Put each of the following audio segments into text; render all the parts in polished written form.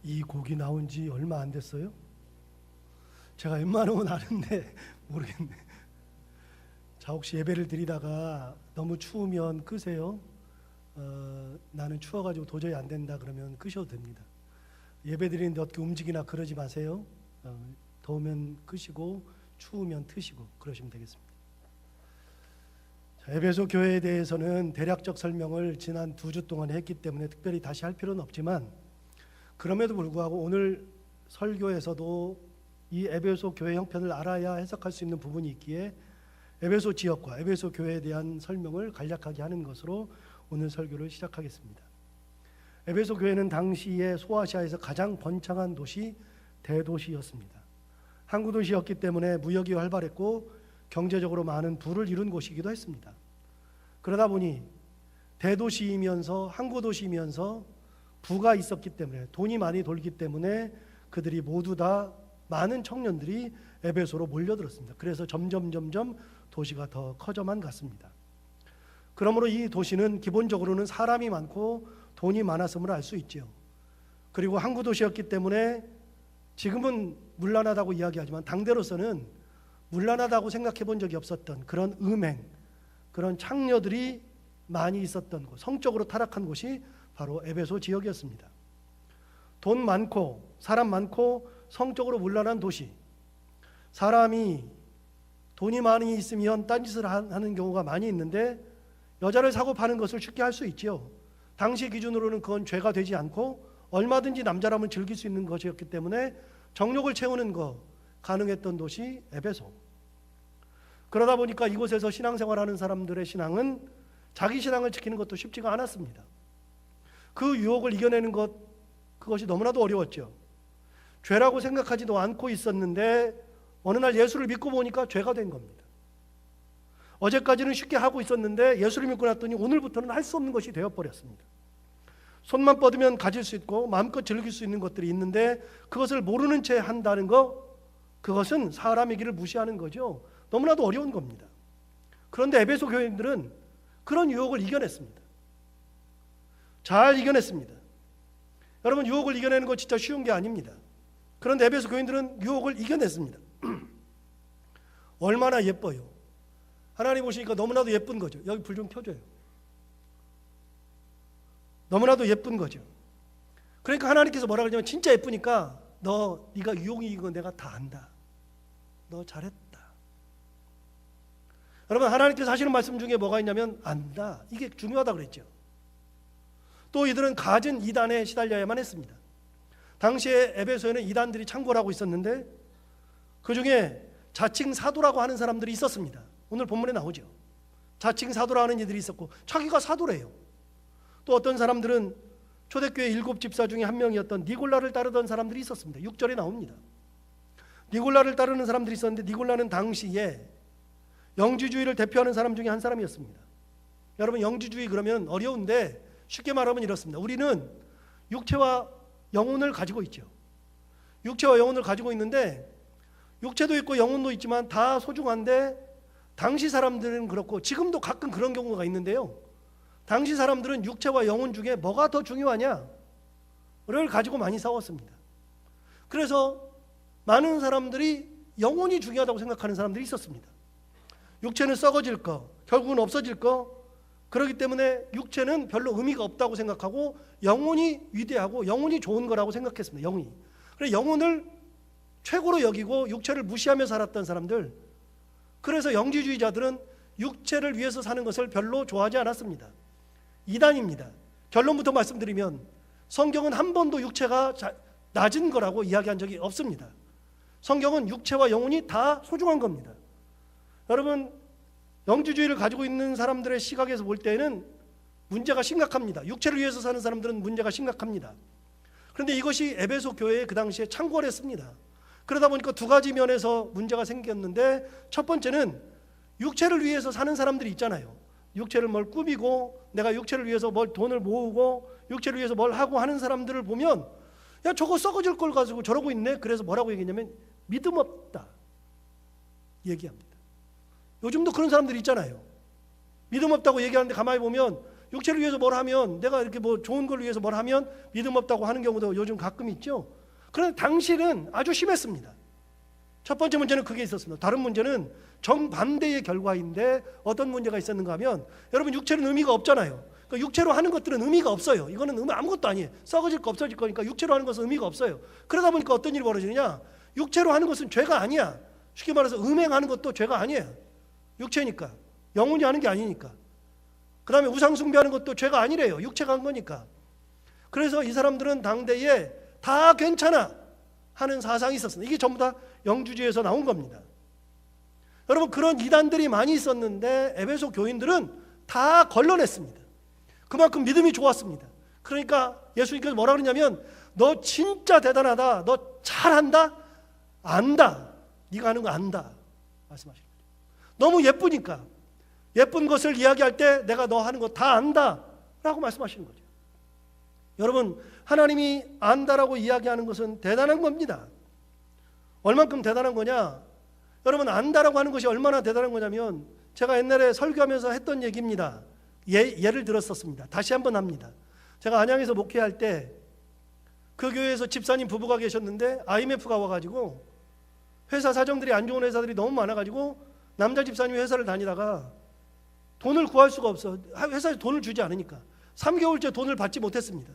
이 곡이 나온 지 얼마 안 됐어요? 제가 웬만하면 아는데 모르겠네. 자, 혹시 예배를 드리다가 너무 추우면 끄세요. 나는 추워가지고 도저히 안 된다 그러면 끄셔도 됩니다. 예배 드리는데 어떻게 움직이나 그러지 마세요. 더우면 끄시고 추우면 트시고 그러시면 되겠습니다. 자, 에베소 교회에 대해서는 대략적 설명을 지난 2주 동안 했기 때문에 특별히 다시 할 필요는 없지만, 그럼에도 불구하고 오늘 설교에서도 이 에베소 교회 형편을 알아야 해석할 수 있는 부분이 있기에 에베소 지역과 에베소 교회에 대한 설명을 간략하게 하는 것으로 오늘 설교를 시작하겠습니다. 에베소 교회는 당시에 소아시아에서 가장 번창한 도시, 대도시였습니다. 항구 도시였기 때문에 무역이 활발했고 경제적으로 많은 부를 이룬 곳이기도 했습니다. 그러다 보니 대도시이면서 항구 도시이면서 부가 있었기 때문에, 돈이 많이 돌기 때문에 그들이 모두 다, 많은 청년들이 에베소로 몰려들었습니다. 그래서 점점 도시가 더 커져만 갔습니다. 그러므로 이 도시는 기본적으로는 사람이 많고 돈이 많았음을 알 수 있죠. 그리고 항구 도시였기 때문에 지금은 문란하다고 이야기하지만 당대로서는 문란하다고 생각해 본 적이 없었던 그런 음행, 그런 창녀들이 많이 있었던 곳, 성적으로 타락한 곳이 바로 에베소 지역이었습니다. 돈 많고 사람 많고 성적으로 문란한 도시, 사람이 돈이 많이 있으면 딴짓을 하는 경우가 많이 있는데 여자를 사고 파는 것을 쉽게 할 수 있지요. 당시 기준으로는 그건 죄가 되지 않고 얼마든지 남자라면 즐길 수 있는 것이었기 때문에 정욕을 채우는 거 가능했던 도시 에베소. 그러다 보니까 이곳에서 신앙생활하는 사람들의 신앙은 자기 신앙을 지키는 것도 쉽지가 않았습니다. 그 유혹을 이겨내는 것, 그것이 너무나도 어려웠죠. 죄라고 생각하지도 않고 있었는데 어느 날 예수를 믿고 보니까 죄가 된 겁니다. 어제까지는 쉽게 하고 있었는데 예수를 믿고 났더니 오늘부터는 할 수 없는 것이 되어버렸습니다. 손만 뻗으면 가질 수 있고 마음껏 즐길 수 있는 것들이 있는데 그것을 모르는 채 한다는 것, 그것은 사람의 길을 무시하는 거죠. 너무나도 어려운 겁니다. 그런데 에베소 교인들은 그런 유혹을 이겨냈습니다. 잘 이겨냈습니다. 여러분, 유혹을 이겨내는 거 진짜 쉬운 게 아닙니다. 그런데 에베소 교인들은 유혹을 이겨냈습니다. 얼마나 예뻐요. 하나님 보시니까 너무나도 예쁜 거죠. 여기 불 좀 켜줘요. 너무나도 예쁜 거죠. 그러니까 하나님께서 뭐라 그러냐면, 진짜 예쁘니까 네가 유혹이 이긴 건 내가 다 안다. 너 잘했다. 여러분, 하나님께서 하시는 말씀 중에 뭐가 있냐면 안다. 이게 중요하다고 그랬죠. 또 이들은 갖은 이단에 시달려야만 했습니다. 당시에 에베소에는 이단들이 창궐 하고 있었는데 그 중에 자칭 사도라고 하는 사람들이 있었습니다. 오늘 본문에 나오죠. 자칭 사도라고 하는 이들이 있었고 자기가 사도래요. 또 어떤 사람들은 초대교회 7집사 중에 한 명이었던 니골라를 따르던 사람들이 있었습니다. 6절에 나옵니다. 니골라를 따르는 사람들이 있었는데 니골라는 당시에 영지주의를 대표하는 사람 중에 한 사람이었습니다. 여러분, 영지주의 그러면 어려운데 쉽게 말하면 이렇습니다. 우리는 육체와 영혼을 가지고 있죠. 육체와 영혼을 가지고 있는데 육체도 있고 영혼도 있지만 다 소중한데 당시 사람들은 그렇고 지금도 가끔 그런 경우가 있는데요. 당시 사람들은 육체와 영혼 중에 뭐가 더 중요하냐를 가지고 많이 싸웠습니다. 그래서 많은 사람들이 영혼이 중요하다고 생각하는 사람들이 있었습니다. 육체는 썩어질 거, 결국은 없어질 거, 그렇기 때문에 육체는 별로 의미가 없다고 생각하고 영혼이 위대하고 영혼이 좋은 거라고 생각했습니다. 영혼이. 그래서 영혼을 최고로 여기고 육체를 무시하며 살았던 사람들, 그래서 영지주의자들은 육체를 위해서 사는 것을 별로 좋아하지 않았습니다. 이단입니다. 결론부터 말씀드리면 성경은 한 번도 육체가 낮은 거라고 이야기한 적이 없습니다. 성경은 육체와 영혼이 다 소중한 겁니다. 여러분, 영지주의를 가지고 있는 사람들의 시각에서 볼 때는 문제가 심각합니다. 육체를 위해서 사는 사람들은 문제가 심각합니다. 그런데 이것이 에베소 교회에 그 당시에 창궐했습니다. 그러다 보니까 두 가지 면에서 문제가 생겼는데, 첫 번째는 육체를 위해서 사는 사람들이 있잖아요. 육체를 뭘 꾸미고 내가 육체를 위해서 뭘 돈을 모으고 육체를 위해서 뭘 하고 하는 사람들을 보면, 야, 저거 썩어질 걸 가지고 저러고 있네. 그래서 뭐라고 얘기했냐면 믿음 없다 얘기합니다. 요즘도 그런 사람들이 있잖아요. 믿음 없다고 얘기하는데 가만히 보면 육체를 위해서 뭘 하면, 내가 이렇게 뭐 좋은 걸 위해서 뭘 하면 믿음 없다고 하는 경우도 요즘 가끔 있죠. 그런데 당시는 아주 심했습니다. 첫 번째 문제는 그게 있었습니다. 다른 문제는 정반대의 결과인데 어떤 문제가 있었는가 하면, 여러분 육체는 의미가 없잖아요. 그러니까 육체로 하는 것들은 의미가 없어요. 이거는 아무것도 아니에요. 썩어질 거 없어질 거니까 육체로 하는 것은 의미가 없어요. 그러다 보니까 어떤 일이 벌어지느냐, 육체로 하는 것은 죄가 아니야. 쉽게 말해서 음행하는 것도 죄가 아니에요. 육체니까, 영혼이 하는 게 아니니까. 그 다음에 우상 숭배하는 것도 죄가 아니래요. 육체가 한 거니까. 그래서 이 사람들은 당대에 다 괜찮아 하는 사상이 있었습니다. 이게 전부 다 영주주의에서 나온 겁니다. 여러분, 그런 이단들이 많이 있었는데 에베소 교인들은 다 걸러냈습니다. 그만큼 믿음이 좋았습니다. 그러니까 예수님께서 뭐라 그러냐면, 너 진짜 대단하다, 너 잘한다, 안다, 네가 하는 거 안다 말씀하시는 거예요. 너무 예쁘니까, 예쁜 것을 이야기할 때 내가 너 하는 거 다 안다 라고 말씀하시는 거죠. 여러분, 하나님이 안다라고 이야기하는 것은 대단한 겁니다. 얼만큼 대단한 거냐, 여러분, 안다라고 하는 것이 얼마나 대단한 거냐면, 제가 옛날에 설교하면서 했던 얘기입니다. 예를 들었었습니다. 다시 한번 합니다. 제가 안양에서 목회할 때 그 교회에서 집사님 부부가 계셨는데 IMF가 와가지고 회사 사정들이 안 좋은 회사들이 너무 많아가지고 남자 집사님이 회사를 다니다가 돈을 구할 수가 없어. 회사에 돈을 주지 않으니까 3개월째 돈을 받지 못했습니다.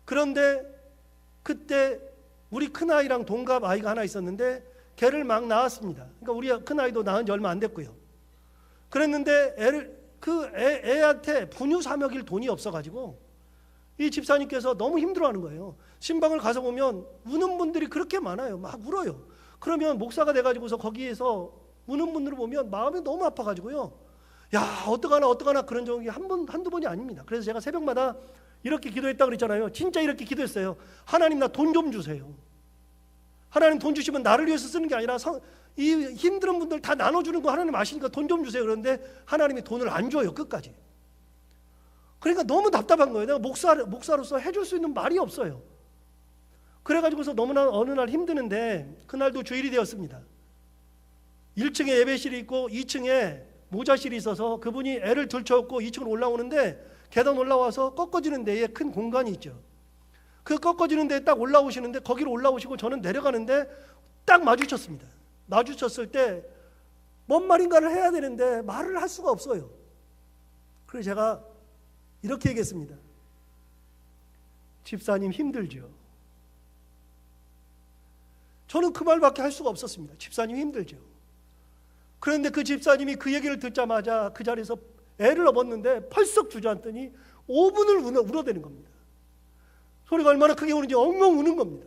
그런데 그때 우리 큰아이랑 동갑 아이가 하나 있었는데 걔를 막 낳았습니다. 그러니까 우리 큰아이도 낳은 지 얼마 안 됐고요. 그랬는데 애한테 분유 사 먹일 돈이 없어가지고 이 집사님께서 너무 힘들어하는 거예요. 신방을 가서 보면 우는 분들이 그렇게 많아요. 막 울어요. 그러면 목사가 돼가지고서 거기에서 우는 분들을 보면 마음이 너무 아파가지고요. 야, 어떡하나 그런 적이 한두 번이 아닙니다. 그래서 제가 새벽마다 이렇게 기도했다고 그랬잖아요. 진짜 이렇게 기도했어요. 하나님, 나 돈 좀 주세요. 하나님 돈 주시면 나를 위해서 쓰는 게 아니라 이 힘든 분들 다 나눠주는 거 하나님 아시니까 돈 좀 주세요. 그런데 하나님이 돈을 안 줘요, 끝까지. 그러니까 너무 답답한 거예요. 내가 목사로서 해줄 수 있는 말이 없어요. 그래가지고서 너무나 어느 날 힘드는데, 그날도 주일이 되었습니다. 1층에 예배실이 있고 2층에 모자실이 있어서 그분이 애를 들쳐업고 2층으로 올라오는데, 계단 올라와서 꺾어지는 데에 큰 공간이 있죠. 그 꺾어지는 데에 딱 올라오시는데, 거기로 올라오시고 저는 내려가는데 딱 마주쳤습니다. 마주쳤을 때 뭔 말인가를 해야 되는데 말을 할 수가 없어요. 그래서 제가 이렇게 얘기했습니다. 집사님 힘들죠. 저는 그 말밖에 할 수가 없었습니다. 집사님 힘들죠. 그런데 그 집사님이 그 얘기를 듣자마자 그 자리에서 애를 업었는데 펄썩 주저앉더니 5분을 울어대는 겁니다. 소리가 얼마나 크게 우는지 엉엉 우는 겁니다.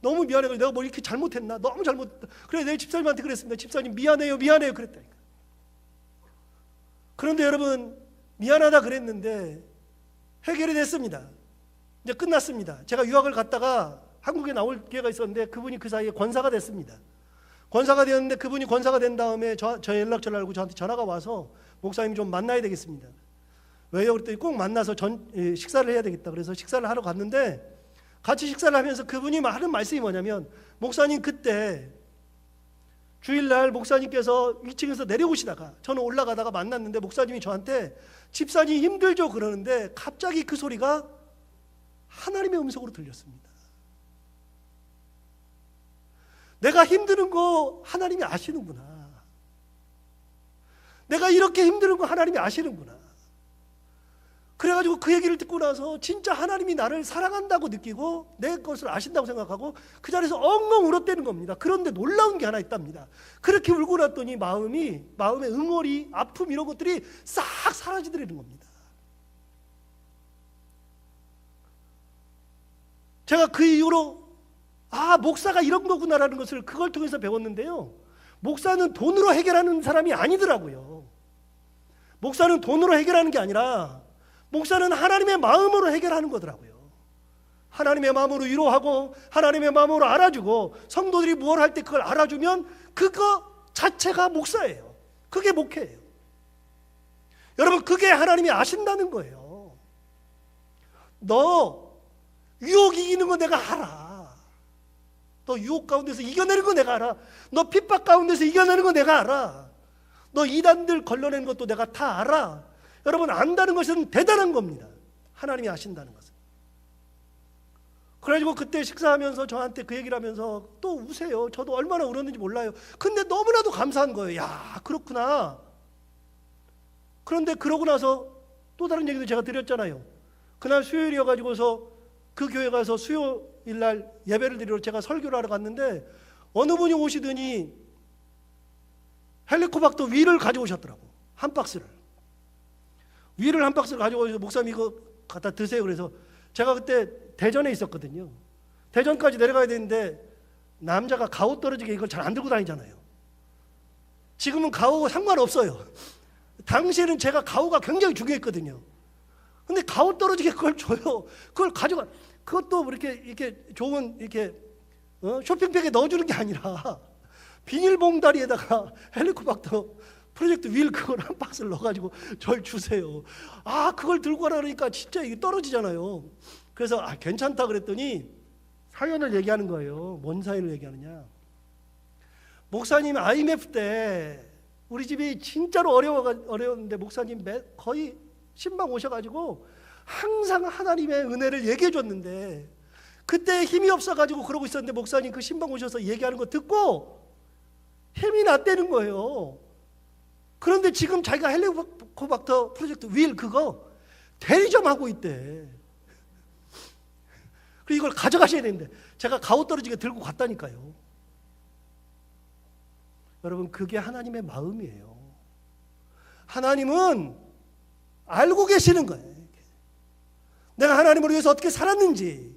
너무 미안해요. 내가 뭐 이렇게 잘못했나? 너무 잘못했다. 그래, 내 집사님한테 그랬습니다. 집사님 미안해요 그랬다니까. 그런데 여러분, 미안하다 그랬는데 해결이 됐습니다. 이제 끝났습니다. 제가 유학을 갔다가 한국에 나올 기회가 있었는데 그분이 그 사이에 권사가 됐습니다. 권사가 되었는데 그분이 권사가 된 다음에 저 연락처를 알고 저한테 전화가 와서, 목사님 좀 만나야 되겠습니다. 왜요? 그랬더니 꼭 만나서 식사를 해야 되겠다. 그래서 식사를 하러 갔는데, 같이 식사를 하면서 그분이 하는 말씀이 뭐냐면, 목사님 그때 주일날 목사님께서 2층에서 내려오시다가 저는 올라가다가 만났는데, 목사님이 저한테 집사님 힘들죠 그러는데 갑자기 그 소리가 하나님의 음성으로 들렸습니다. 내가 힘드는 거 하나님이 아시는구나. 내가 이렇게 힘드는 거 하나님이 아시는구나. 그래가지고 그 얘기를 듣고 나서 진짜 하나님이 나를 사랑한다고 느끼고 내 것을 아신다고 생각하고 그 자리에서 엉엉 울었다는 겁니다. 그런데 놀라운 게 하나 있답니다. 그렇게 울고 났더니 마음의 응어리, 아픔 이런 것들이 싹 사라지더라는 겁니다. 제가 그 이후로 목사가 이런 거구나라는 것을 그걸 통해서 배웠는데요. 목사는 돈으로 해결하는 사람이 아니더라고요. 목사는 돈으로 해결하는 게 아니라 목사는 하나님의 마음으로 해결하는 거더라고요. 하나님의 마음으로 위로하고 하나님의 마음으로 알아주고, 성도들이 뭘 할 때 그걸 알아주면 그거 자체가 목사예요. 그게 목회예요. 여러분, 그게 하나님이 아신다는 거예요. 너 유혹 이기는 거 내가 알아. 너 유혹 가운데서 이겨내는 거 내가 알아. 너 핍박 가운데서 이겨내는 거 내가 알아. 너 이단들 걸러내는 것도 내가 다 알아. 여러분, 안다는 것은 대단한 겁니다. 하나님이 아신다는 것은. 그래가지고 그때 식사하면서 저한테 그 얘기를 하면서 또 우세요. 저도 얼마나 울었는지 몰라요. 근데 너무나도 감사한 거예요. 야, 그렇구나. 그런데 그러고 나서 또 다른 얘기도 제가 드렸잖아요. 그날 수요일이어가지고서 그 교회 가서 수요일 날 예배를 드리러 제가 설교를 하러 갔는데 어느 분이 오시더니 헬리코박터 위를 가져오셨더라고. 한 박스를. 위를 한 박스를 가져오셔서 목사님 이거 갖다 드세요. 그래서 제가 그때 대전에 있었거든요. 대전까지 내려가야 되는데 남자가 가오 떨어지게 이걸 잘 안 들고 다니잖아요. 지금은 가오 상관없어요. 당시에는 제가 가오가 굉장히 중요했거든요. 근데 가오 떨어지게 그걸 줘요. 그걸 가져가. 그것도 이렇게 좋은 쇼핑백에 넣어주는 게 아니라 비닐봉다리에다가 헬리코박터 프로젝트 윌 그걸 한 박스를 넣어가지고 절 주세요. 아, 그걸 들고 가라니까 진짜 이게 떨어지잖아요. 그래서 괜찮다 그랬더니 사연을 얘기하는 거예요. 뭔 사연을 얘기하느냐. 목사님 IMF 때 우리 집이 진짜로 어려웠는데 목사님 거의 신방 오셔가지고 항상 하나님의 은혜를 얘기해 줬는데 그때 힘이 없어가지고 그러고 있었는데 목사님 그 신방 오셔서 얘기하는 거 듣고 힘이 났다는 거예요. 그런데 지금 자기가 헬리코박터 프로젝트 윌 그거 대리점하고 있대. 그리고 이걸 가져가셔야 되는데 제가 가오 떨어지게 들고 갔다니까요. 여러분, 그게 하나님의 마음이에요. 하나님은 알고 계시는 거예요. 내가 하나님을 위해서 어떻게 살았는지,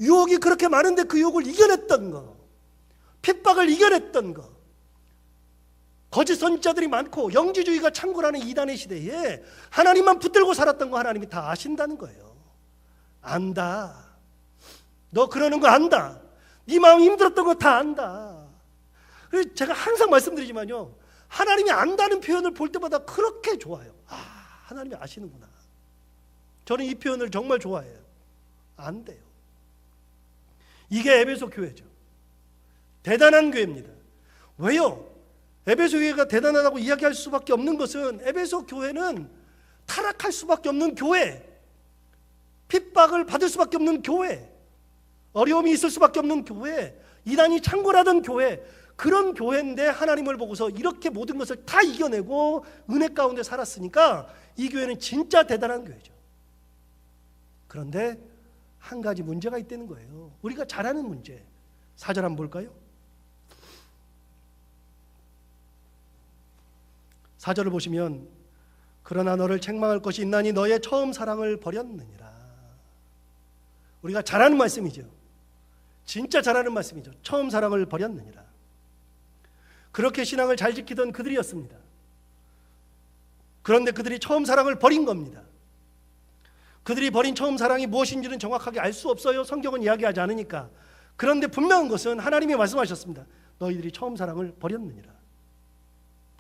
유혹이 그렇게 많은데 그 유혹을 이겨냈던 거, 핍박을 이겨냈던 거, 거짓 선지자들이 많고 영지주의가 창궐하는 이단의 시대에 하나님만 붙들고 살았던 거 하나님이 다 아신다는 거예요. 안다. 너 그러는 거 안다. 네 마음 힘들었던 거 다 안다. 그래서 제가 항상 말씀드리지만요, 하나님이 안다는 표현을 볼 때마다 그렇게 좋아요. 아, 하나님이 아시는구나. 저는 이 표현을 정말 좋아해요. 안돼요. 이게 에베소 교회죠. 대단한 교회입니다. 왜요? 에베소 교회가 대단하다고 이야기할 수밖에 없는 것은 에베소 교회는 타락할 수밖에 없는 교회, 핍박을 받을 수밖에 없는 교회, 어려움이 있을 수밖에 없는 교회, 이단이 창궐하던 교회, 그런 교회인데 하나님을 보고서 이렇게 모든 것을 다 이겨내고 은혜 가운데 살았으니까 이 교회는 진짜 대단한 교회죠. 그런데 한 가지 문제가 있다는 거예요. 우리가 잘 아는 문제. 4절 한번 볼까요? 4절을 보시면 그러나 너를 책망할 것이 있나니 너의 처음 사랑을 버렸느니라. 우리가 잘 아는 말씀이죠. 진짜 잘 아는 말씀이죠. 처음 사랑을 버렸느니라. 그렇게 신앙을 잘 지키던 그들이었습니다. 그런데 그들이 처음 사랑을 버린 겁니다. 그들이 버린 처음 사랑이 무엇인지는 정확하게 알 수 없어요. 성경은 이야기하지 않으니까. 그런데 분명한 것은 하나님이 말씀하셨습니다. 너희들이 처음 사랑을 버렸느니라.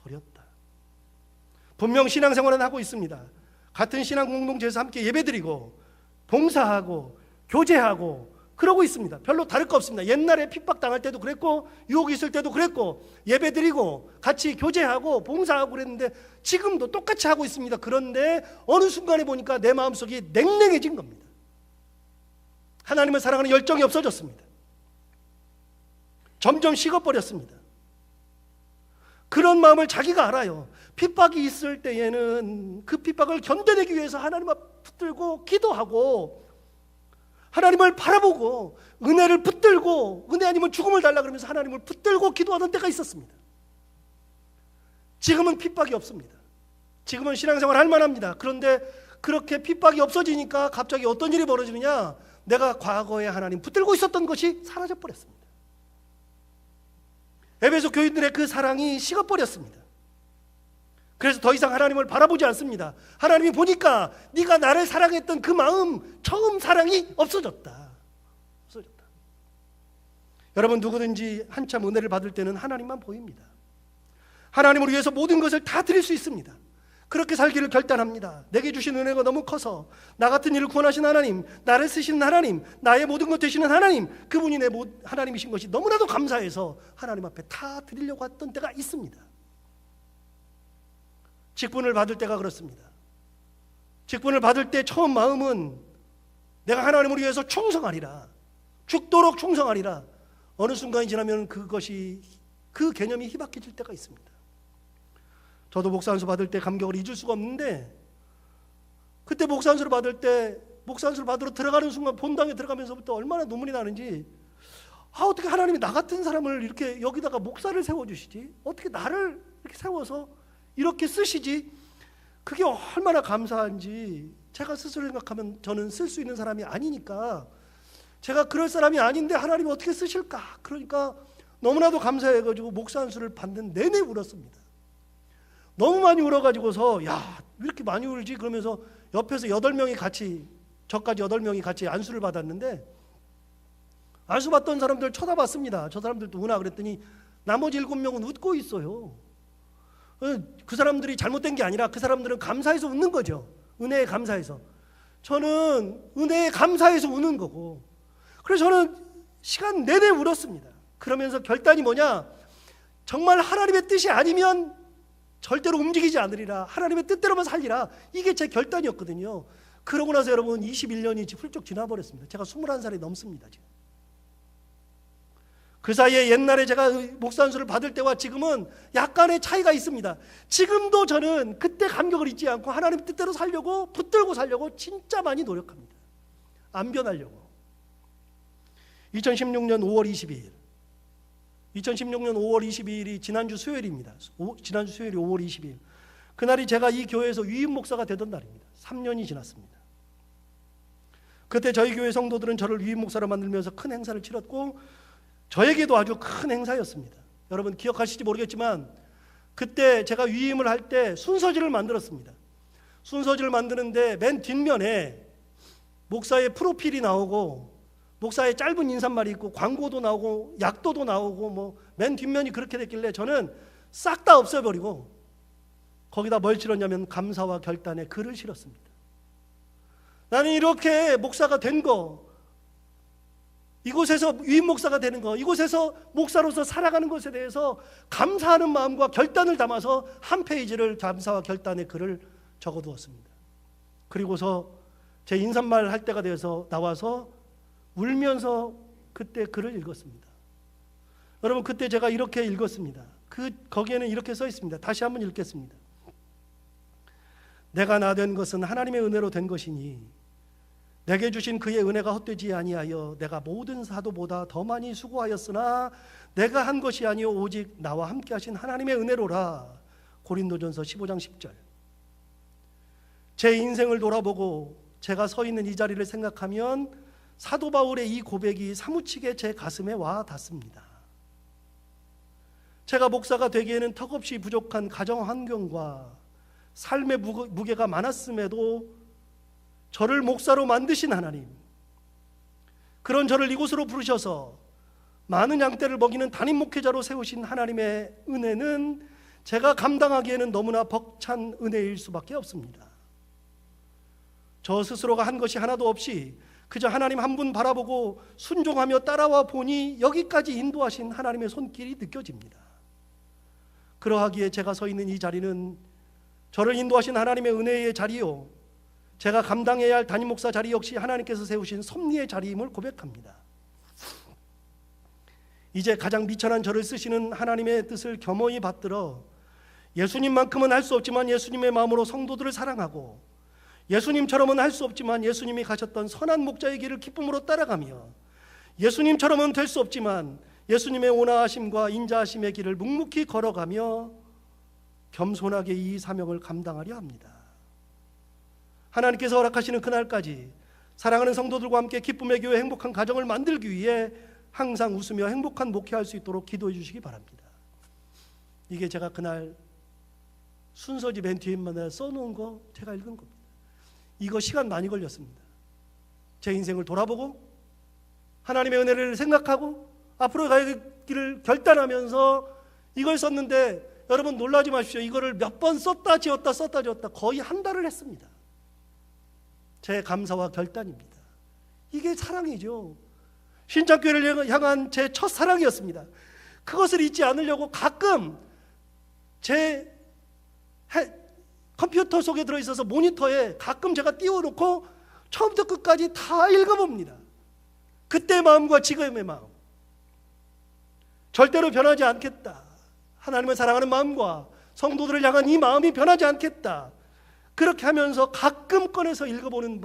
버렸다. 분명 신앙생활은 하고 있습니다. 같은 신앙 공동체에서 함께 예배드리고 봉사하고 교제하고 그러고 있습니다. 별로 다를 거 없습니다. 옛날에 핍박당할 때도 그랬고 유혹이 있을 때도 그랬고 예배드리고 같이 교제하고 봉사하고 그랬는데 지금도 똑같이 하고 있습니다. 그런데 어느 순간에 보니까 내 마음속이 냉랭해진 겁니다. 하나님을 사랑하는 열정이 없어졌습니다. 점점 식어버렸습니다. 그런 마음을 자기가 알아요. 핍박이 있을 때에는 그 핍박을 견뎌내기 위해서 하나님 앞 붙들고 기도하고 하나님을 바라보고 은혜를 붙들고 은혜 아니면 죽음을 달라 그러면서 하나님을 붙들고 기도하던 때가 있었습니다. 지금은 핍박이 없습니다. 지금은 신앙생활 할 만합니다. 그런데 그렇게 핍박이 없어지니까 갑자기 어떤 일이 벌어지느냐? 내가 과거에 하나님 붙들고 있었던 것이 사라져버렸습니다. 에베소 교인들의 그 사랑이 식어버렸습니다. 그래서 더 이상 하나님을 바라보지 않습니다. 하나님이 보니까 네가 나를 사랑했던 그 마음, 처음 사랑이 없어졌다. 여러분, 누구든지 한참 은혜를 받을 때는 하나님만 보입니다. 하나님을 위해서 모든 것을 다 드릴 수 있습니다. 그렇게 살기를 결단합니다. 내게 주신 은혜가 너무 커서 나 같은 이를 구원하신 하나님, 나를 쓰시는 하나님, 나의 모든 것 되시는 하나님, 그분이 내 하나님이신 것이 너무나도 감사해서 하나님 앞에 다 드리려고 했던 때가 있습니다. 직분을 받을 때가 그렇습니다. 직분을 받을 때 처음 마음은 내가 하나님을 위해서 충성하리라, 죽도록 충성하리라. 어느 순간이 지나면 그 개념이 희박해질 때가 있습니다. 저도 목사 안수 받을 때 감격을 잊을 수가 없는데, 그때 목사 안수를 받을 때 목사 안수를 받으러 들어가는 순간 본당에 들어가면서부터 얼마나 눈물이 나는지, 어떻게 하나님이 나 같은 사람을 이렇게 여기다가 목사를 세워주시지? 어떻게 나를 이렇게 세워서 이렇게 쓰시지? 그게 얼마나 감사한지 제가 스스로 생각하면 저는 쓸 수 있는 사람이 아니니까, 제가 그럴 사람이 아닌데 하나님이 어떻게 쓰실까? 그러니까 너무나도 감사해가지고 목사 안수를 받는 내내 울었습니다. 너무 많이 울어가지고서 야, 왜 이렇게 많이 울지? 그러면서 옆에서 8명이 같이, 저까지 8명이 같이 안수를 받았는데, 안수 받던 사람들 쳐다봤습니다. 저 사람들도 우나 그랬더니 나머지 7명은 웃고 있어요. 그 사람들이 잘못된 게 아니라 그 사람들은 감사해서 웃는 거죠. 은혜에 감사해서. 저는 은혜에 감사해서 우는 거고, 그래서 저는 시간 내내 울었습니다. 그러면서 결단이 뭐냐? 정말 하나님의 뜻이 아니면 절대로 움직이지 않으리라, 하나님의 뜻대로만 살리라. 이게 제 결단이었거든요. 그러고 나서 여러분 21년이 훌쩍 지나버렸습니다. 제가 21살이 넘습니다 지금. 그 사이에 옛날에 제가 목사 안수를 받을 때와 지금은 약간의 차이가 있습니다. 지금도 저는 그때 감격을 잊지 않고 하나님 뜻대로 살려고, 붙들고 살려고 진짜 많이 노력합니다. 안 변하려고. 2016년 5월 22일 2016년 5월 22일이 지난주 수요일입니다. 지난주 수요일이 5월 22일. 그날이 제가 이 교회에서 유임 목사가 되던 날입니다. 3년이 지났습니다. 그때 저희 교회 성도들은 저를 유임 목사로 만들면서 큰 행사를 치렀고, 저에게도 아주 큰 행사였습니다. 여러분 기억하실지 모르겠지만 그때 제가 위임을 할 때 순서지를 만들었습니다. 순서지를 만드는데 맨 뒷면에 목사의 프로필이 나오고, 목사의 짧은 인사말이 있고, 광고도 나오고, 약도도 나오고, 뭐 맨 뒷면이 그렇게 됐길래 저는 싹 다 없애버리고 거기다 뭘 실었냐면 감사와 결단의 글을 실었습니다. 나는 이렇게 목사가 된 거, 이곳에서 유임 목사가 되는 거, 이곳에서 목사로서 살아가는 것에 대해서 감사하는 마음과 결단을 담아서 한 페이지를 감사와 결단의 글을 적어두었습니다. 그리고서 제 인사말 할 때가 되어서 나와서 울면서 그때 글을 읽었습니다. 여러분 그때 제가 이렇게 읽었습니다. 거기에는 이렇게 써 있습니다. 다시 한번 읽겠습니다. 내가 나 된 것은 하나님의 은혜로 된 것이니 내게 주신 그의 은혜가 헛되지 아니하여 내가 모든 사도보다 더 많이 수고하였으나 내가 한 것이 아니요 오직 나와 함께 하신 하나님의 은혜로라. 고린도전서 15장 10절. 제 인생을 돌아보고 제가 서 있는 이 자리를 생각하면 사도 바울의 이 고백이 사무치게 제 가슴에 와 닿습니다. 제가 목사가 되기에는 턱없이 부족한 가정 환경과 삶의 무게가 많았음에도 저를 목사로 만드신 하나님, 그런 저를 이곳으로 부르셔서 많은 양떼를 먹이는 담임 목회자로 세우신 하나님의 은혜는 제가 감당하기에는 너무나 벅찬 은혜일 수밖에 없습니다. 저 스스로가 한 것이 하나도 없이 그저 하나님 한 분 바라보고 순종하며 따라와 보니 여기까지 인도하신 하나님의 손길이 느껴집니다. 그러하기에 제가 서 있는 이 자리는 저를 인도하신 하나님의 은혜의 자리요, 제가 감당해야 할 담임 목사 자리 역시 하나님께서 세우신 섭리의 자리임을 고백합니다. 이제 가장 미천한 저를 쓰시는 하나님의 뜻을 겸허히 받들어 예수님만큼은 할 수 없지만 예수님의 마음으로 성도들을 사랑하고, 예수님처럼은 할 수 없지만 예수님이 가셨던 선한 목자의 길을 기쁨으로 따라가며, 예수님처럼은 될 수 없지만 예수님의 온화하심과 인자하심의 길을 묵묵히 걸어가며 겸손하게 이 사명을 감당하려 합니다. 하나님께서 허락하시는 그날까지 사랑하는 성도들과 함께 기쁨의 교회, 행복한 가정을 만들기 위해 항상 웃으며 행복한 목회할 수 있도록 기도해 주시기 바랍니다. 이게 제가 그날 순서지 맨 뒤에만 써놓은 거 제가 읽은 겁니다. 이거 시간 많이 걸렸습니다. 제 인생을 돌아보고 하나님의 은혜를 생각하고 앞으로 갈 길을 결단하면서 이걸 썼는데, 여러분 놀라지 마십시오. 이거를 몇 번 썼다 지웠다 거의 한 달을 했습니다. 제 감사와 결단입니다. 이게 사랑이죠. 신창교회를 향한 제 첫사랑이었습니다. 그것을 잊지 않으려고 가끔 제 컴퓨터 속에 들어있어서 모니터에 가끔 제가 띄워놓고 처음부터 끝까지 다 읽어봅니다. 그때의 마음과 지금의 마음. 절대로 변하지 않겠다. 하나님을 사랑하는 마음과 성도들을 향한 이 마음이 변하지 않겠다. 그렇게 하면서 가끔 꺼내서 읽어보는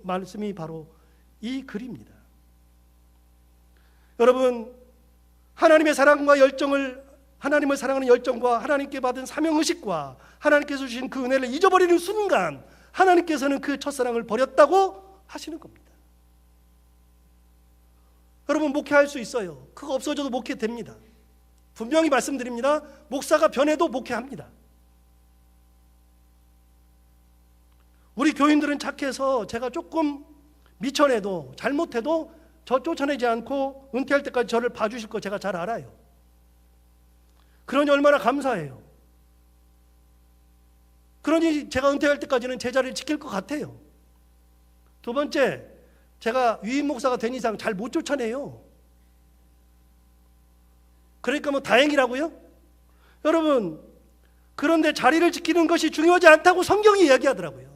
말씀이 바로 이 글입니다. 여러분, 하나님의 사랑과 열정을, 하나님을 사랑하는 열정과 하나님께 받은 사명의식과 하나님께서 주신 그 은혜를 잊어버리는 순간 하나님께서는 그 첫사랑을 버렸다고 하시는 겁니다. 여러분, 목회할 수 있어요. 그거 없어져도 목회됩니다. 분명히 말씀드립니다. 목사가 변해도 목회합니다. 우리 교인들은 착해서 제가 조금 미천해도 잘못해도 저 쫓아내지 않고 은퇴할 때까지 저를 봐주실 거 제가 잘 알아요. 그러니 얼마나 감사해요. 그러니 제가 은퇴할 때까지는 제 자리를 지킬 것 같아요. 두 번째, 제가 위임 목사가 된 이상 잘 못 쫓아내요. 그러니까 뭐 다행이라고요? 여러분, 그런데 자리를 지키는 것이 중요하지 않다고 성경이 이야기하더라고요.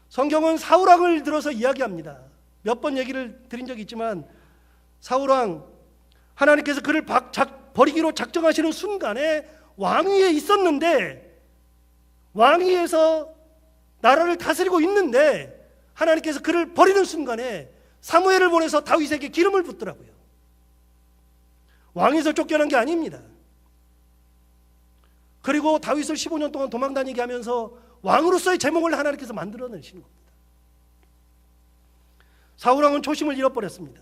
성경은 사울왕을 들어서 이야기합니다. 몇 번 얘기를 드린 적이 있지만 사울왕, 하나님께서 그를 버리기로 작정하시는 순간에 왕위에 있었는데, 왕위에서 나라를 다스리고 있는데 하나님께서 그를 버리는 순간에 사무엘을 보내서 다윗에게 기름을 붓더라고요. 왕에서 쫓겨난 게 아닙니다. 그리고 다윗을 15년 동안 도망다니게 하면서 왕으로서의 제목을 하나님께서 만들어내시는 겁니다. 사울왕은 초심을 잃어버렸습니다.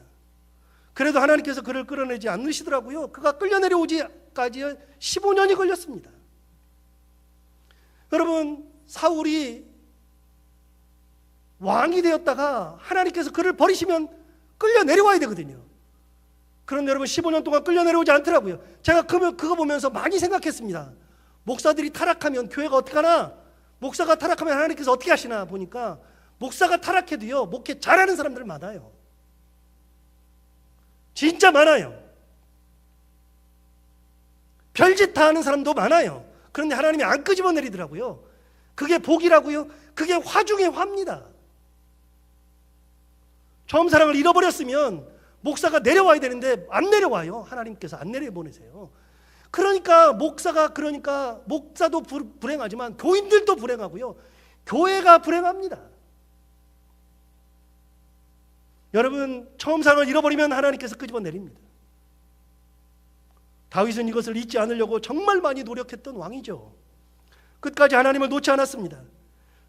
그래도 하나님께서 그를 끌어내지 않으시더라고요. 그가 끌려내려오기까지 15년이 걸렸습니다. 여러분, 사울이 왕이 되었다가 하나님께서 그를 버리시면 끌려내려와야 되거든요. 그런데 여러분, 15년 동안 끌려내려오지 않더라고요. 제가 그거 보면서 많이 생각했습니다. 목사들이 타락하면 교회가 어떻게 하나? 목사가 타락하면 하나님께서 어떻게 하시나 보니까 목사가 타락해도요, 목회 잘하는 사람들 많아요. 진짜 많아요. 별짓 다 하는 사람도 많아요. 그런데 하나님이 안 끄집어 내리더라고요. 그게 복이라고요? 그게 화 중에 화입니다. 처음 사랑을 잃어버렸으면 목사가 내려와야 되는데 안 내려와요. 하나님께서 안 내려보내세요. 그러니까 목사도 불행하지만 교인들도 불행하고요. 교회가 불행합니다. 여러분, 처음 사랑을 잃어버리면 하나님께서 끄집어 내립니다. 다윗은 이것을 잊지 않으려고 정말 많이 노력했던 왕이죠. 끝까지 하나님을 놓지 않았습니다.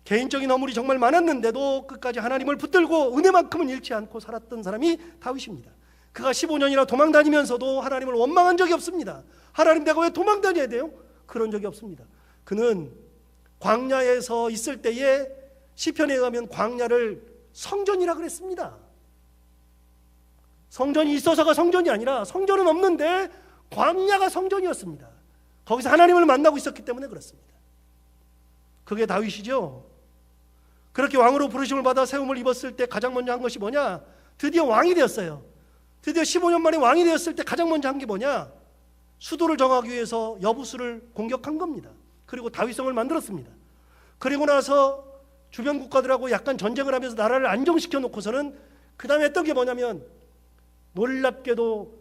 개인적인 허물이 정말 많았는데도 끝까지 하나님을 붙들고 은혜만큼은 잃지 않고 살았던 사람이 다윗입니다. 그가 15년이나 도망다니면서도 하나님을 원망한 적이 없습니다. 하나님, 내가 왜 도망다녀야 돼요? 그런 적이 없습니다. 그는 광야에서 있을 때에 시편에 의하면 광야를 성전이라 그랬습니다. 성전이 있어서가 성전이 아니라 성전은 없는데 광야가 성전이었습니다. 거기서 하나님을 만나고 있었기 때문에 그렇습니다. 그게 다윗이죠. 그렇게 왕으로 부르심을 받아 세움을 입었을 때 가장 먼저 한 것이 뭐냐? 드디어 왕이 되었어요. 드디어 15년 만에 왕이 되었을 때 가장 먼저 한 게 뭐냐? 수도를 정하기 위해서 여부수를 공격한 겁니다. 그리고 다윗성을 만들었습니다. 그리고 나서 주변 국가들하고 약간 전쟁을 하면서 나라를 안정시켜 놓고서는 그 다음에 했던 게 뭐냐면, 놀랍게도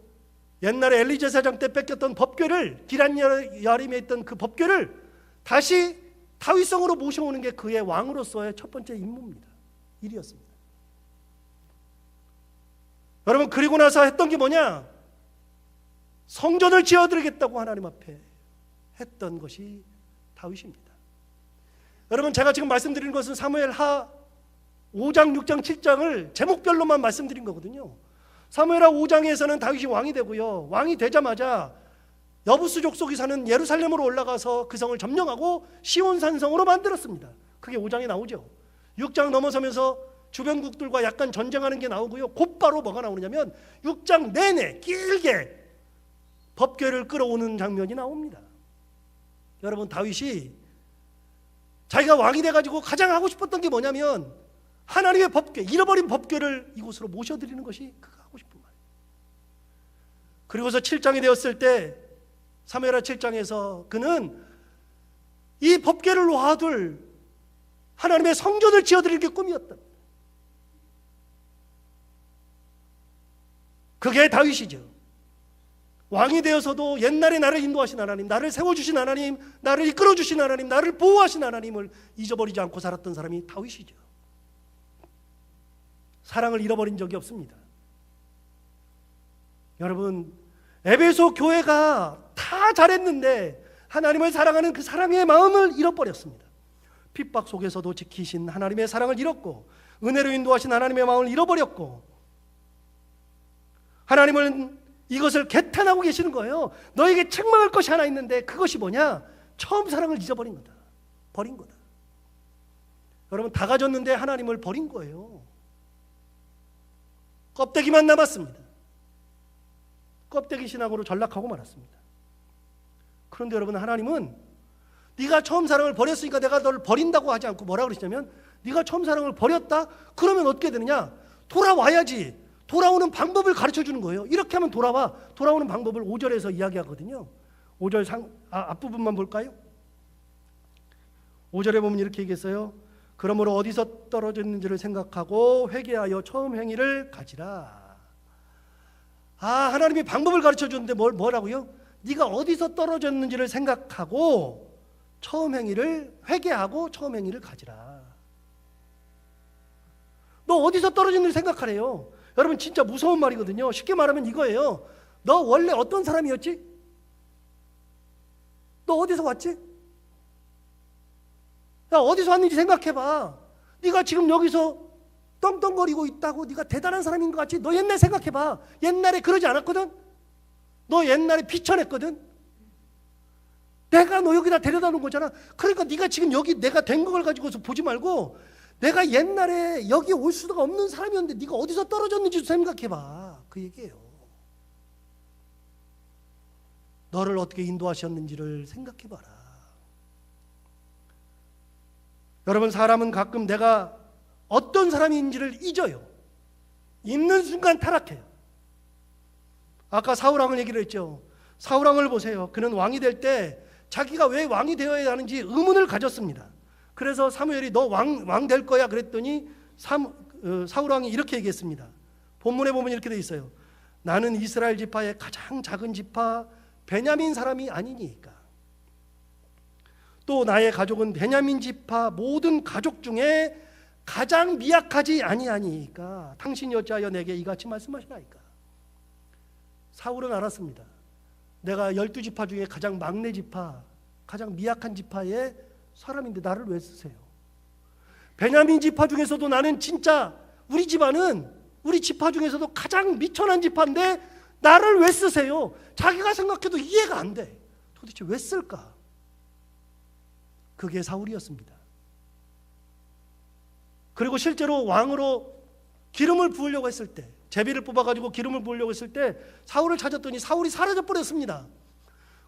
옛날에 엘리제사장 때 뺏겼던 법궤를, 기럇야림에 있던 그 법궤를 다시 다윗성으로 모셔오는 게 그의 왕으로서의 첫 번째 임무입니다. 일이었습니다. 여러분, 그리고 나서 했던 게 뭐냐? 성전을 지어드리겠다고 하나님 앞에 했던 것이 다윗입니다. 여러분, 제가 지금 말씀드리는 것은 사무엘하 5장, 6장, 7장을 제목별로만 말씀드린 거거든요. 사무엘하 5장에서는 다윗이 왕이 되고요. 왕이 되자마자 여부수 족속이 사는 예루살렘으로 올라가서 그 성을 점령하고 시온산성으로 만들었습니다. 그게 5장에 나오죠. 6장 넘어서면서 주변국들과 약간 전쟁하는 게 나오고요. 곧바로 뭐가 나오느냐면 6장 내내 길게 법궤를 끌어오는 장면이 나옵니다. 여러분, 다윗이 자기가 왕이 돼가지고 가장 하고 싶었던 게 뭐냐면 하나님의 법궤, 잃어버린 법궤를 이곳으로 모셔드리는 것이 그가 하고 싶은 말이에요. 그리고서 7장이 되었을 때, 사무엘하 7장에서 그는 이 법궤를 놓아둘 하나님의 성전을 지어드릴 게 꿈이었다. 그게 다윗이죠. 왕이 되어서도 옛날에 나를 인도하신 하나님, 나를 세워주신 하나님, 나를 이끌어주신 하나님, 나를 보호하신 하나님을 잊어버리지 않고 살았던 사람이 다윗이죠. 사랑을 잃어버린 적이 없습니다. 여러분, 에베소 교회가 다 잘했는데 하나님을 사랑하는 그 사랑의 마음을 잃어버렸습니다. 핍박 속에서도 지키신 하나님의 사랑을 잃었고, 은혜로 인도하신 하나님의 마음을 잃어버렸고, 하나님은 이것을 개탄하고 계시는 거예요. 너에게 책망할 것이 하나 있는데 그것이 뭐냐? 처음 사랑을 잊어버린 거다. 버린 거다. 여러분, 다 가졌는데 하나님을 버린 거예요. 껍데기만 남았습니다. 껍데기 신앙으로 전락하고 말았습니다. 그런데 여러분, 하나님은 네가 처음 사랑을 버렸으니까 내가 너를 버린다고 하지 않고 뭐라고 그러시냐면, 네가 처음 사랑을 버렸다? 그러면 어떻게 되느냐? 돌아와야지. 돌아오는 방법을 가르쳐 주는 거예요. 이렇게 하면 돌아와. 돌아오는 방법을 5절에서 이야기하거든요. 5절 앞부분만 볼까요? 5절에 보면 이렇게 얘기했어요. 그러므로 어디서 떨어졌는지를 생각하고 회개하여 처음 행위를 가지라. 하나님이 방법을 가르쳐 주는데 뭐라고요? 네가 어디서 떨어졌는지를 생각하고 처음 행위를 회개하고 처음 행위를 가지라. 너 어디서 떨어졌는지 생각하래요. 여러분, 진짜 무서운 말이거든요. 쉽게 말하면 이거예요. 너 원래 어떤 사람이었지? 너 어디서 왔지? 야, 어디서 왔는지 생각해봐. 네가 지금 여기서 떵떵거리고 있다고 네가 대단한 사람인 것 같지? 너 옛날 생각해봐. 옛날에 그러지 않았거든? 너 옛날에 비천했거든? 내가 너 여기다 데려다 놓은 거잖아. 그러니까 네가 지금 여기 내가 된 걸 가지고서 보지 말고, 내가 옛날에 여기 올 수가 없는 사람이었는데 네가 어디서 떨어졌는지 생각해봐. 그 얘기예요. 너를 어떻게 인도하셨는지를 생각해봐라. 여러분, 사람은 가끔 내가 어떤 사람인지를 잊어요. 잊는 순간 타락해요. 아까 사울왕을 얘기를 했죠. 사울왕을 보세요. 그는 왕이 될 때 자기가 왜 왕이 되어야 하는지 의문을 가졌습니다. 그래서 사무엘이 너 왕 될 거야 그랬더니 사울왕이 이렇게 얘기했습니다. 본문에 보면 이렇게 돼 있어요. 나는 이스라엘 지파의 가장 작은 지파 베냐민 사람이 아니니까. 또 나의 가족은 베냐민 지파 모든 가족 중에 가장 미약하지 아니하니까 당신이 어찌하여 내게 이같이 말씀하시나이까. 사울은 알았습니다. 내가 12지파 중에 가장 막내 지파, 가장 미약한 지파의 사람인데 나를 왜 쓰세요? 베냐민 지파 중에서도 나는 진짜 우리 집안은 우리 지파 중에서도 가장 미천한 지파인데 나를 왜 쓰세요? 자기가 생각해도 이해가 안 돼. 도대체 왜 쓸까? 그게 사울이었습니다. 그리고 실제로 왕으로 기름을 부으려고 했을 때, 제비를 뽑아가지고 기름을 부으려고 했을 때 사울을 찾았더니 사울이 사라져버렸습니다.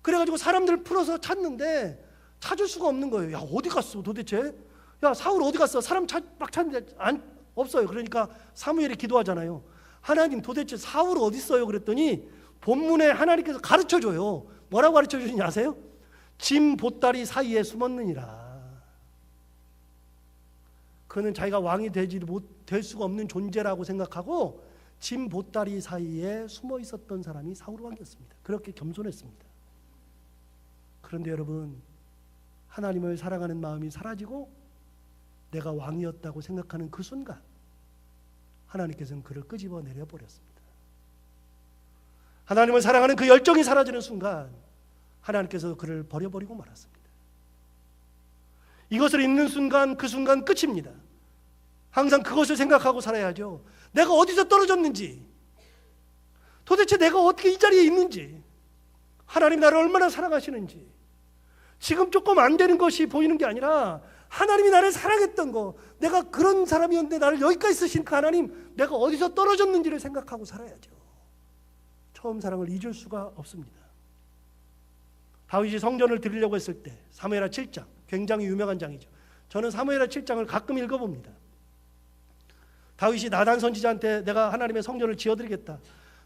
그래가지고 사람들을 풀어서 찾는데 찾을 수가 없는 거예요. 야, 어디 갔어 도대체? 야, 사울 어디 갔어? 사람 막 찾는데 없어요. 그러니까 사무엘이 기도하잖아요. 하나님, 도대체 사울 어디 있어요? 그랬더니 본문에 하나님께서 가르쳐줘요. 뭐라고 가르쳐주시는지 아세요? 짐 보따리 사이에 숨었느니라. 그는 자기가 왕이 될 수가 없는 존재라고 생각하고 짐 보따리 사이에 숨어 있었던 사람이 사울 왕이었습니다. 그렇게 겸손했습니다. 그런데 여러분, 하나님을 사랑하는 마음이 사라지고 내가 왕이었다고 생각하는 그 순간 하나님께서는 그를 끄집어 내려 버렸습니다. 하나님을 사랑하는 그 열정이 사라지는 순간 하나님께서 그를 버려버리고 말았습니다. 이것을 잊는 순간 그 순간 끝입니다. 항상 그것을 생각하고 살아야죠. 내가 어디서 떨어졌는지, 도대체 내가 어떻게 이 자리에 있는지, 하나님 나를 얼마나 사랑하시는지, 지금 조금 안 되는 것이 보이는 게 아니라 하나님이 나를 사랑했던 거, 내가 그런 사람이었는데 나를 여기까지 쓰신 그 하나님, 내가 어디서 떨어졌는지를 생각하고 살아야죠. 처음 사랑을 잊을 수가 없습니다. 다윗이 성전을 드리려고 했을 때 사무엘하 7장, 굉장히 유명한 장이죠. 저는 사무엘하 7장을 가끔 읽어봅니다. 다윗이 나단 선지자한테 내가 하나님의 성전을 지어드리겠다.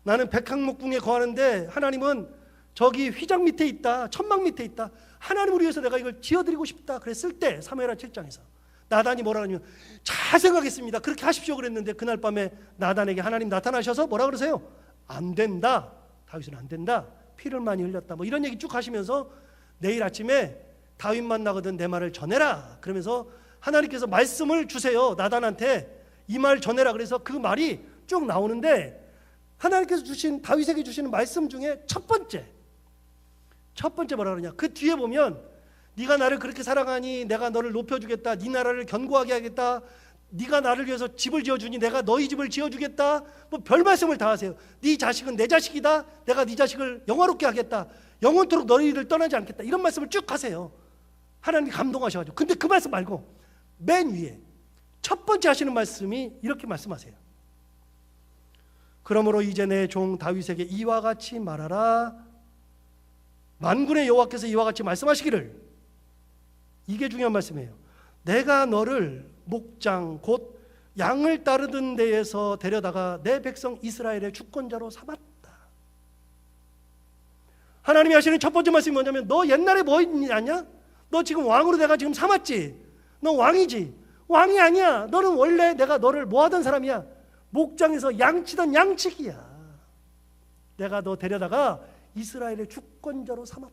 나는 백항목궁에 거하는데 하나님은 저기 휘장 밑에 있다, 천막 밑에 있다. 하나님을 위해서 내가 이걸 지어드리고 싶다 그랬을 때 사무엘하 7장에서 나단이 뭐라 하냐면 잘 생각했습니다. 그렇게 하십시오 그랬는데 그날 밤에 나단에게 하나님 나타나셔서 뭐라 그러세요? 안 된다. 다윗은 안 된다. 피를 많이 흘렸다. 뭐 이런 얘기 쭉 하시면서 내일 아침에 다윗 만나거든 내 말을 전해라. 그러면서 하나님께서 말씀을 주세요. 나단한테 이 말 전해라. 그래서 그 말이 쭉 나오는데 하나님께서 주신 다윗에게 주시는 말씀 중에 첫 번째 뭐라 그러냐? 그 뒤에 보면 네가 나를 그렇게 사랑하니 내가 너를 높여주겠다. 네 나라를 견고하게 하겠다. 네가 나를 위해서 집을 지어주니 내가 너희 집을 지어주겠다. 뭐 별 말씀을 다 하세요. 네 자식은 내 자식이다. 내가 네 자식을 영화롭게 하겠다. 영원토록 너희를 떠나지 않겠다. 이런 말씀을 쭉 하세요. 하나님이 감동하셔가지고. 근데 그 말씀 말고 맨 위에 첫 번째 하시는 말씀이 이렇게 말씀하세요. 그러므로 이제 내 종 다윗에게 이와 같이 말하라. 만군의 여호와께서 이와 같이 말씀하시기를. 이게 중요한 말씀이에요. 내가 너를 목장 곧 양을 따르던 데에서 데려다가 내 백성 이스라엘의 주권자로 삼았다. 하나님이 하시는 첫 번째 말씀이 뭐냐면 너 옛날에 뭐 있냐? 너 지금 왕으로 내가 지금 삼았지? 너 왕이지? 왕이 아니야. 너는 원래 내가 너를 뭐 하던 사람이야? 목장에서 양치던 양치기야. 내가 너 데려다가 이스라엘의 주권자로 삼았다.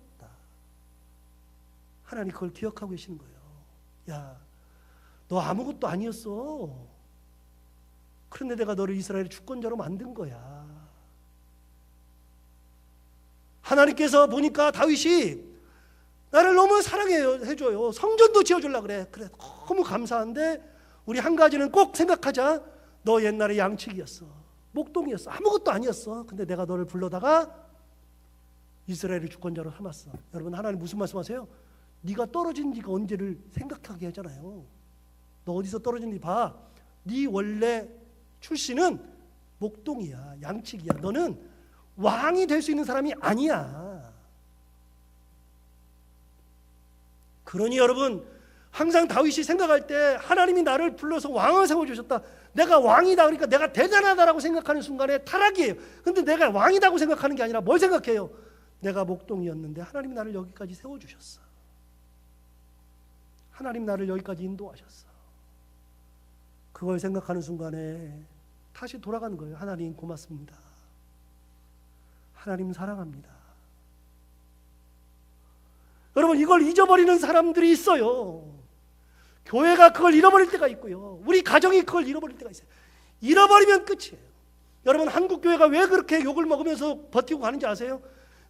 하나님 그걸 기억하고 계시는 거예요. 야, 너 아무것도 아니었어. 그런데 내가 너를 이스라엘의 주권자로 만든 거야. 하나님께서 보니까 다윗이 나를 너무 사랑해요, 해줘요. 성전도 지어주려고 그래. 그래, 너무 감사한데 우리 한 가지는 꼭 생각하자. 너 옛날에 양치기였어. 목동이었어. 아무것도 아니었어. 근데 내가 너를 불러다가 이스라엘의 주권자로 삼았어. 여러분, 하나님 무슨 말씀하세요? 네가 떨어진 지가 언제를 생각하게 하잖아요. 너 어디서 떨어진지 봐. 네 원래 출신은 목동이야. 양치기야. 너는 왕이 될 수 있는 사람이 아니야. 그러니 여러분, 항상 다윗이 생각할 때 하나님이 나를 불러서 왕을 세워주셨다. 내가 왕이다 그러니까 내가 대단하다라고 생각하는 순간에 타락이에요. 근데 내가 왕이다고 생각하는 게 아니라 뭘 생각해요? 내가 목동이었는데 하나님이 나를 여기까지 세워주셨어. 하나님 나를 여기까지 인도하셨어. 그걸 생각하는 순간에 다시 돌아가는 거예요. 하나님 고맙습니다. 하나님 사랑합니다. 여러분, 이걸 잊어버리는 사람들이 있어요. 교회가 그걸 잃어버릴 때가 있고요. 우리 가정이 그걸 잃어버릴 때가 있어요. 잃어버리면 끝이에요. 여러분, 한국교회가 왜 그렇게 욕을 먹으면서 버티고 가는지 아세요?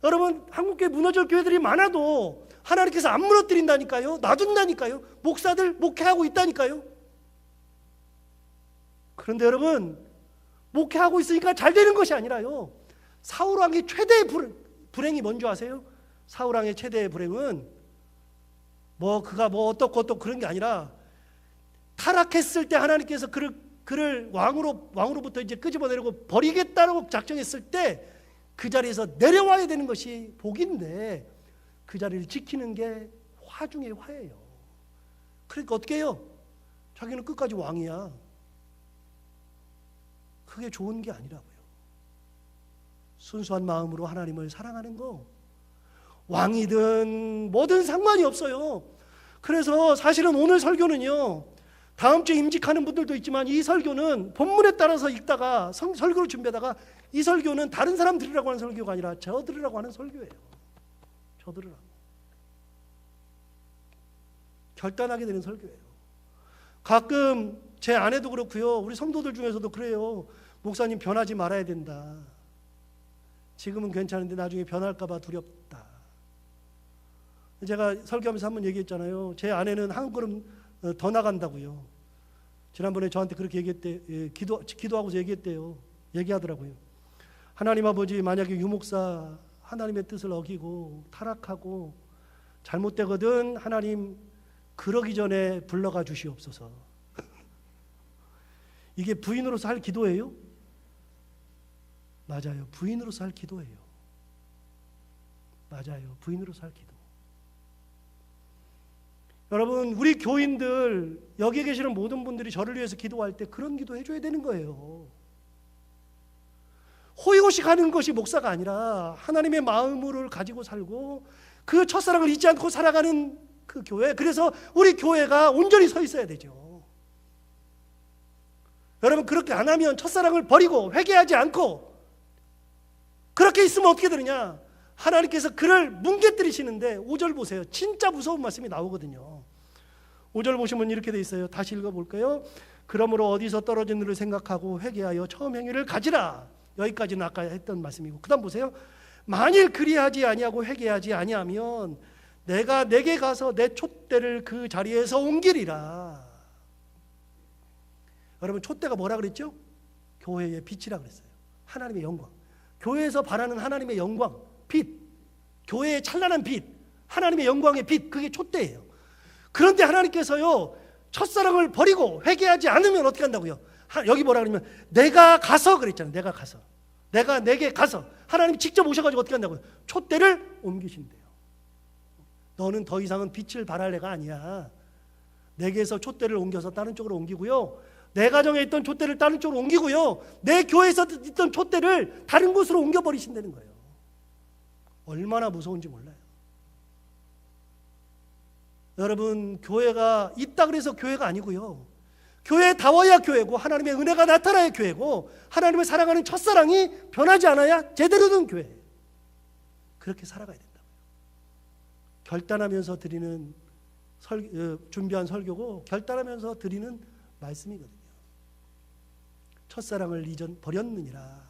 여러분, 한국교회 무너질 교회들이 많아도 하나님께서 안 무너뜨린다니까요. 놔둔다니까요. 목사들 목회하고 있다니까요. 그런데 여러분, 목회하고 있으니까 잘 되는 것이 아니라요. 사울왕의 최대의 불행이 뭔지 아세요? 사울왕의 최대의 불행은 그가 어떻고 그런 게 아니라 타락했을 때 하나님께서 그를 왕으로부터 이제 끄집어내려고 버리겠다고 작정했을 때 그 자리에서 내려와야 되는 것이 복인데 그 자리를 지키는 게 화 중에 화예요. 그러니까 어떻게 해요? 자기는 끝까지 왕이야. 그게 좋은 게 아니라고요. 순수한 마음으로 하나님을 사랑하는 거, 왕이든 뭐든 상관이 없어요. 그래서 사실은 오늘 설교는요, 다음 주에 임직하는 분들도 있지만 이 설교는 본문에 따라서 읽다가 설교를 준비하다가 이 설교는 다른 사람 들으라고 하는 설교가 아니라 저 들으라고 하는 설교예요. 저 들으라고. 결단하게 되는 설교예요. 가끔 제 아내도 그렇고요. 우리 성도들 중에서도 그래요. 목사님 변하지 말아야 된다. 지금은 괜찮은데 나중에 변할까 봐 두렵다. 제가 설교하면서 한번 얘기했잖아요. 제 아내는 한 걸음 더 나간다고요. 지난번에 저한테 그렇게 얘기했대. 기도하고서 얘기했대요. 얘기하더라고요. 하나님 아버지, 만약에 유목사 하나님의 뜻을 어기고 타락하고 잘못되거든 하나님 그러기 전에 불러가 주시옵소서. 이게 부인으로서 할 기도예요? 맞아요. 부인으로서 할 기도예요. 맞아요. 부인으로서 할 기도. 여러분, 우리 교인들, 여기에 계시는 모든 분들이 저를 위해서 기도할 때 그런 기도 해줘야 되는 거예요. 호의호식 하는 것이 목사가 아니라 하나님의 마음을 가지고 살고 그 첫사랑을 잊지 않고 살아가는 그 교회, 그래서 우리 교회가 온전히 서 있어야 되죠. 여러분, 그렇게 안 하면 첫사랑을 버리고 회개하지 않고 그렇게 있으면 어떻게 되느냐? 하나님께서 그를 뭉개뜨리시는데 5절 보세요. 진짜 무서운 말씀이 나오거든요. 5절 보시면 이렇게 돼 있어요. 다시 읽어볼까요? 그러므로 어디서 떨어진 일을 생각하고 회개하여 처음 행위를 가지라. 여기까지는 아까 했던 말씀이고, 그 다음 보세요. 만일 그리하지 아니하고 회개하지 아니하면 내가 내게 가서 내 촛대를 그 자리에서 옮기리라. 여러분, 촛대가 뭐라 그랬죠? 교회의 빛이라 그랬어요. 하나님의 영광. 교회에서 바라는 하나님의 영광, 빛, 교회의 찬란한 빛, 하나님의 영광의 빛, 그게 촛대예요. 그런데 하나님께서요, 첫사랑을 버리고 회개하지 않으면 어떻게 한다고요? 여기 뭐라 그러면 내가 가서 그랬잖아요. 내가 가서, 내가 내게 가서, 하나님이 직접 오셔가지고 어떻게 한다고요? 촛대를 옮기신대요. 너는 더 이상은 빛을 발할 애가 아니야. 내게서 촛대를 옮겨서 다른 쪽으로 옮기고요, 내 가정에 있던 촛대를 다른 쪽으로 옮기고요, 내 교회에서 있던 촛대를 다른 곳으로 옮겨버리신다는 거예요. 얼마나 무서운지 몰라요. 여러분, 교회가 있다 그래서 교회가 아니고요, 교회다워야 교회고 하나님의 은혜가 나타나야 교회고 하나님을 사랑하는 첫사랑이 변하지 않아야 제대로 된 교회. 그렇게 살아가야 된다고요. 결단하면서 드리는 준비한 설교고 결단하면서 드리는 말씀이거든요. 첫사랑을 버렸느니라.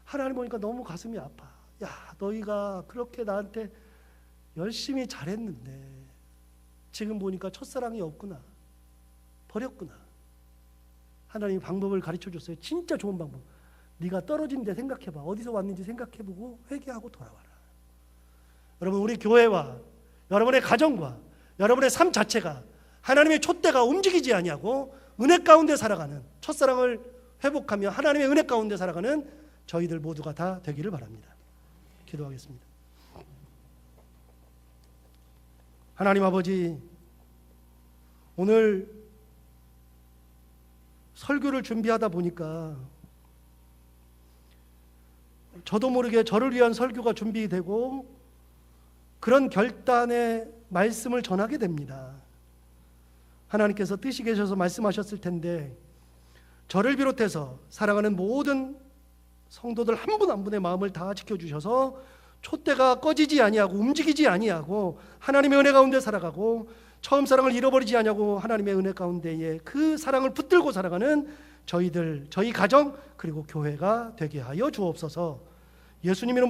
하나님 보니까 너무 가슴이 아파. 야, 너희가 그렇게 나한테 열심히 잘했는데 지금 보니까 첫사랑이 없구나, 버렸구나. 하나님이 방법을 가르쳐줬어요. 진짜 좋은 방법. 네가 떨어진 데 생각해봐. 어디서 왔는지 생각해보고 회개하고 돌아와라. 여러분, 우리 교회와 여러분의 가정과 여러분의 삶 자체가 하나님의 촛대가 움직이지 아니하고 은혜 가운데 살아가는, 첫사랑을 회복하며 하나님의 은혜 가운데 살아가는 저희들 모두가 다 되기를 바랍니다. 기도하겠습니다. 하나님 아버지, 오늘 설교를 준비하다 보니까 저도 모르게 저를 위한 설교가 준비되고 그런 결단의 말씀을 전하게 됩니다. 하나님께서 뜻이 계셔서 말씀하셨을 텐데 저를 비롯해서 사랑하는 모든 성도들 한 분 한 분의 마음을 다 지켜주셔서 촛대가 꺼지지 아니하고 움직이지 아니하고 하나님의 은혜 가운데 살아가고 처음 사랑을 잃어버리지 아니하고 하나님의 은혜 가운데에 그 사랑을 붙들고 살아가는 저희들, 저희 가정 그리고 교회가 되게 하여 주옵소서. 예수님 이름